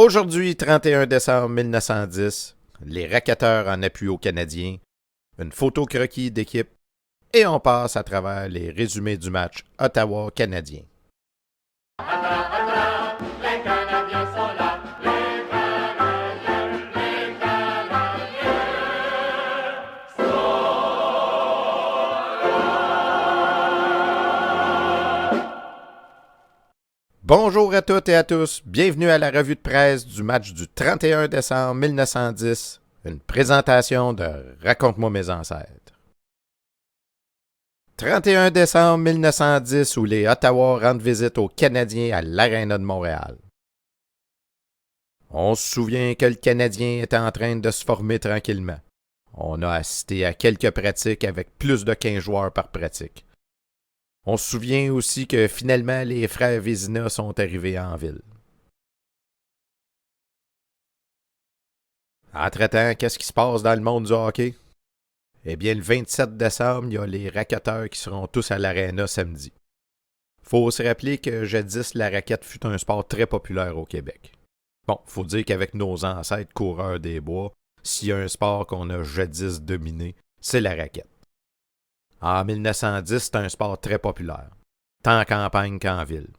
Aujourd'hui, 31 décembre 1910, les racketteurs en appui aux Canadiens, une photo croquis d'équipe et on passe à travers les résumés du match Ottawa-Canadien. Les Canadiens sont là, les Canadiens sont là. Bonjour à toutes et à tous, bienvenue à la revue de presse du match du 31 décembre 1910, une présentation de Raconte-moi mes ancêtres. 31 décembre 1910 où les Ottawa rendent visite aux Canadiens à l'Aréna de Montréal. On se souvient que le Canadien était en train de se former tranquillement. On a assisté à quelques pratiques avec plus de 15 joueurs par pratique. On se souvient aussi que finalement les frères Vézina sont arrivés en ville. Entre-temps, qu'est-ce qui se passe dans le monde du hockey? Eh bien, le 27 décembre, il y a les racketteurs qui seront tous à l'aréna samedi. Faut se rappeler que jadis, la raquette fut un sport très populaire au Québec. Bon, faut dire qu'avec nos ancêtres coureurs des bois, s'il y a un sport qu'on a jadis dominé, c'est la raquette. En 1910, c'est un sport très populaire, tant en campagne qu'en ville.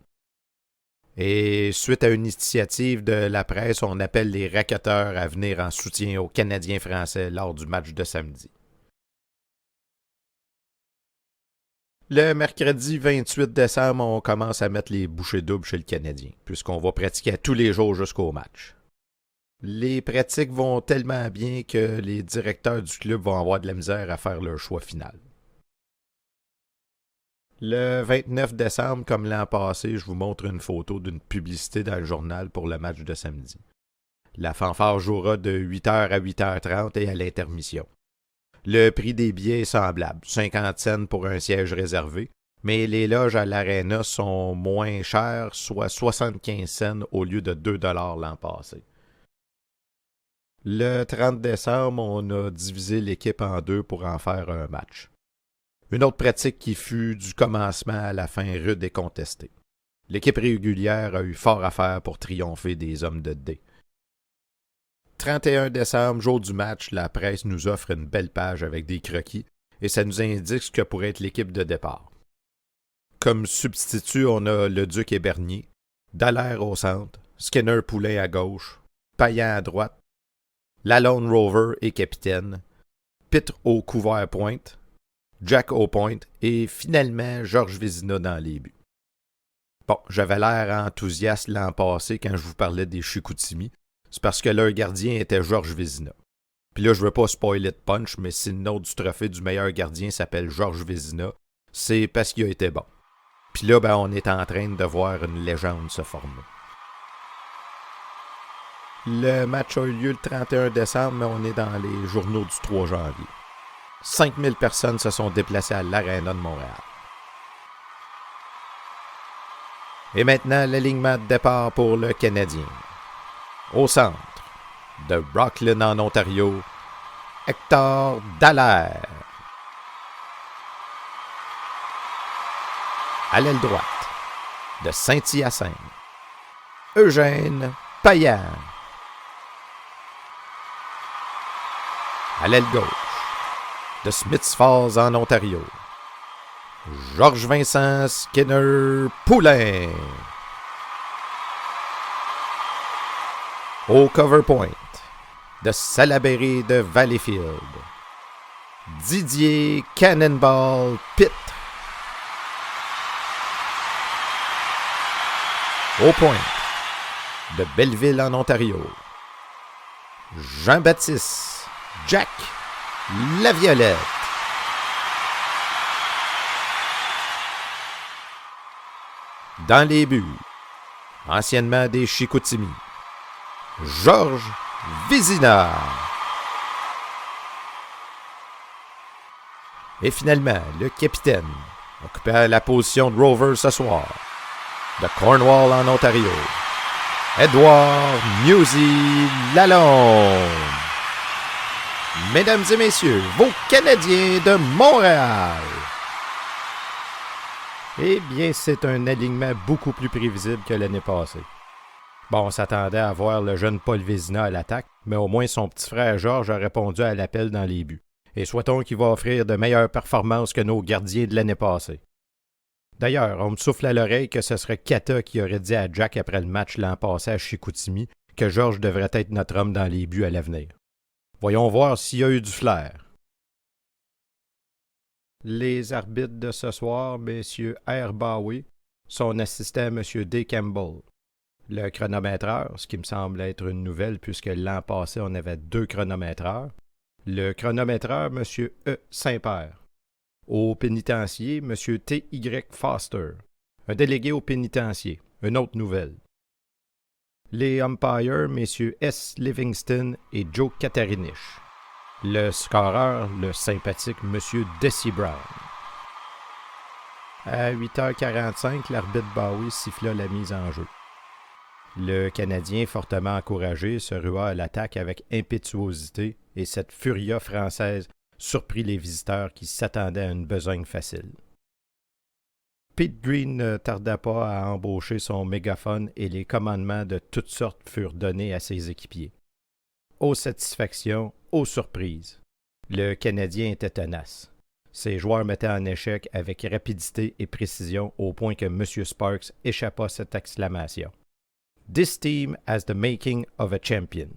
Et suite à une initiative de la presse, on appelle les racketteurs à venir en soutien aux Canadiens français lors du match de samedi. Le mercredi 28 décembre, on commence à mettre les bouchées doubles chez le Canadien, puisqu'on va pratiquer tous les jours jusqu'au match. Les pratiques vont tellement bien que les directeurs du club vont avoir de la misère à faire leur choix final. Le 29 décembre, comme l'an passé, je vous montre une photo d'une publicité dans le journal pour le match de samedi. La fanfare jouera de 8h à 8h30 et à l'intermission. Le prix des billets est semblable, 50 cents pour un siège réservé, mais les loges à l'aréna sont moins chères, soit 75 cents au lieu de 2 $ l'an passé. Le 30 décembre, on a divisé l'équipe en deux pour en faire un match. Une autre pratique qui fut du commencement à la fin rude et contestée. L'équipe régulière a eu fort à faire pour triompher des hommes de dé. 31 décembre, jour du match, la presse nous offre une belle page avec des croquis et ça nous indique ce que pourrait être l'équipe de départ. Comme substitut, on a le Duc et Bernier, Dallaire au centre, Skinner Poulain à gauche, Payan à droite, Lalonde Rover et capitaine, Pitre au couvert pointe, Jack au point et finalement Georges Vézina dans les buts. Bon, j'avais l'air enthousiaste l'an passé quand je vous parlais des Chicoutimi. C'est parce que leur gardien était Georges Vézina. Puis là, je veux pas spoiler de punch, mais si le nom du trophée du meilleur gardien s'appelle Georges Vézina, c'est parce qu'il a été bon. Puis là, on est en train de voir une légende se former. Le match a eu lieu le 31 décembre, mais on est dans les journaux du 3 janvier. 5000 personnes se sont déplacées à l'Aréna de Montréal. Et maintenant, l'alignement de départ pour le Canadien. Au centre, de Brooklyn en Ontario, Hector Dallaire. À l'aile droite, de Saint-Hyacinthe, Eugène Payan. À l'aile gauche, de Smiths Falls en Ontario, Georges-Vincent Skinner Poulain. Au cover point, de Salaberry de Valleyfield, Didier Cannonball Pitt. Au point, de Belleville en Ontario, Jean-Baptiste Jack Laviolette. Dans les buts, anciennement des Chicoutimi, Georges Vézina. Et finalement, le capitaine, occupant la position de Rover ce soir, de Cornwall en Ontario, Edouard Newsy Lalonde. Mesdames et messieurs, vos Canadiens de Montréal. Eh bien, c'est un alignement beaucoup plus prévisible que l'année passée. Bon, on s'attendait à voir le jeune Paul Vézina à l'attaque, mais au moins son petit frère Georges a répondu à l'appel dans les buts. Et souhaitons qu'il va offrir de meilleures performances que nos gardiens de l'année passée. D'ailleurs, on me souffle à l'oreille que ce serait Kata qui aurait dit à Jack après le match l'an passé à Chicoutimi que Georges devrait être notre homme dans les buts à l'avenir. Voyons voir s'il y a eu du flair. Les arbitres de ce soir, messieurs R. Bowie, son assistant M. D. Campbell. Le chronométreur, ce qui me semble être une nouvelle puisque l'an passé on avait 2 chronométreurs. Le chronométreur M. E. Saint-Père. Au pénitencier, M. T. Y. Foster. Un délégué au pénitencier. Une autre nouvelle. Les umpires, M. S. Livingston et Joe Katarinich. Le scoreur, le sympathique M. Desi Brown. À 8h45, l'arbitre Bowie siffla la mise en jeu. Le Canadien, fortement encouragé, se rua à l'attaque avec impétuosité et cette furia française surprit les visiteurs qui s'attendaient à une besogne facile. Pete Green ne tarda pas à embaucher son mégaphone et les commandements de toutes sortes furent donnés à ses équipiers. Aux satisfactions, aux surprises. Le Canadien était tenace. Ses joueurs mettaient en échec avec rapidité et précision au point que M. Sparks échappa cette exclamation. This team has the making of a champion.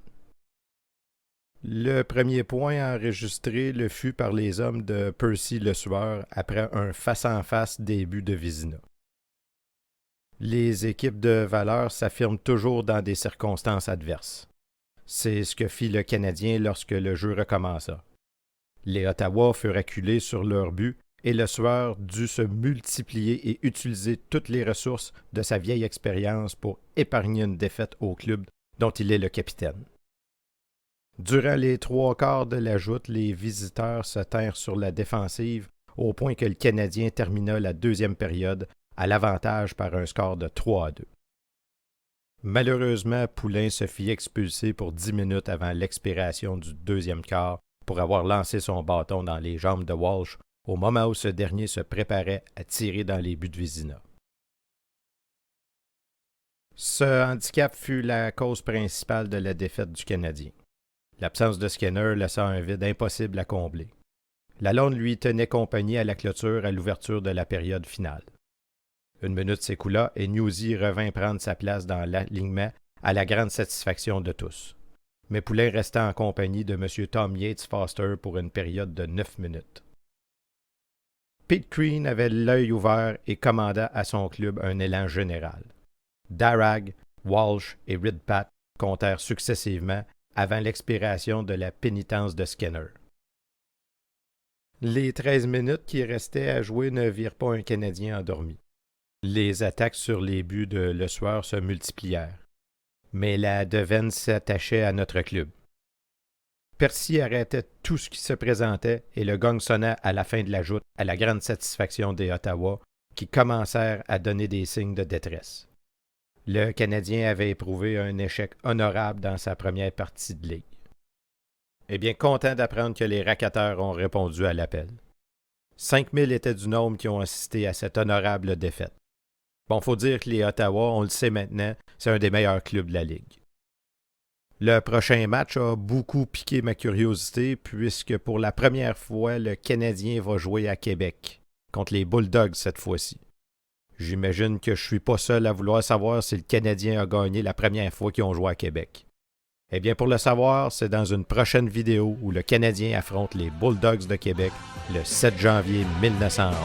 Le premier point enregistré le fut par les hommes de Percy Le Sueur après un face-en-face début de Vézina. Les équipes de valeur s'affirment toujours dans des circonstances adverses. C'est ce que fit le Canadien lorsque le jeu recommença. Les Ottawa furent acculés sur leur but et Le Sueur dut se multiplier et utiliser toutes les ressources de sa vieille expérience pour épargner une défaite au club dont il est le capitaine. Durant les 3/4 de la joute, les visiteurs se tinrent sur la défensive au point que le Canadien termina la deuxième période à l'avantage par un score de 3-2. Malheureusement, Poulain se fit expulser pour 10 minutes avant l'expiration du deuxième quart pour avoir lancé son bâton dans les jambes de Walsh au moment où ce dernier se préparait à tirer dans les buts de Vézina. Ce handicap fut la cause principale de la défaite du Canadien. L'absence de Skinner laissa un vide impossible à combler. Lalonde lui tenait compagnie à la clôture à l'ouverture de la période finale. Une minute s'écoula et Newsy revint prendre sa place dans l'alignement à la grande satisfaction de tous. Mais Poulain resta en compagnie de M. Tom Yates Foster pour une période de 9 minutes. Pete Green avait l'œil ouvert et commanda à son club un élan général. Darragh, Walsh et Ridpat comptèrent successivement avant l'expiration de la pénitence de Skinner. Les 13 minutes qui restaient à jouer ne virent pas un Canadien endormi. Les attaques sur les buts de Le Sueur se multiplièrent. Mais la devine s'attachait à notre club. Percy arrêtait tout ce qui se présentait et le gong sonna à la fin de la joute à la grande satisfaction des Ottawa qui commencèrent à donner des signes de détresse. Le Canadien avait éprouvé un échec honorable dans sa première partie de ligue. Eh bien, content d'apprendre que les racketteurs ont répondu à l'appel. 5000 étaient du nombre qui ont assisté à cette honorable défaite. Bon, faut dire que les Ottawa, on le sait maintenant, c'est un des meilleurs clubs de la Ligue. Le prochain match a beaucoup piqué ma curiosité puisque pour la première fois, le Canadien va jouer à Québec, contre les Bulldogs cette fois-ci. J'imagine que je suis pas seul à vouloir savoir si le Canadien a gagné la première fois qu'ils ont joué à Québec. Eh bien, pour le savoir, c'est dans une prochaine vidéo où le Canadien affronte les Bulldogs de Québec le 7 janvier 1911.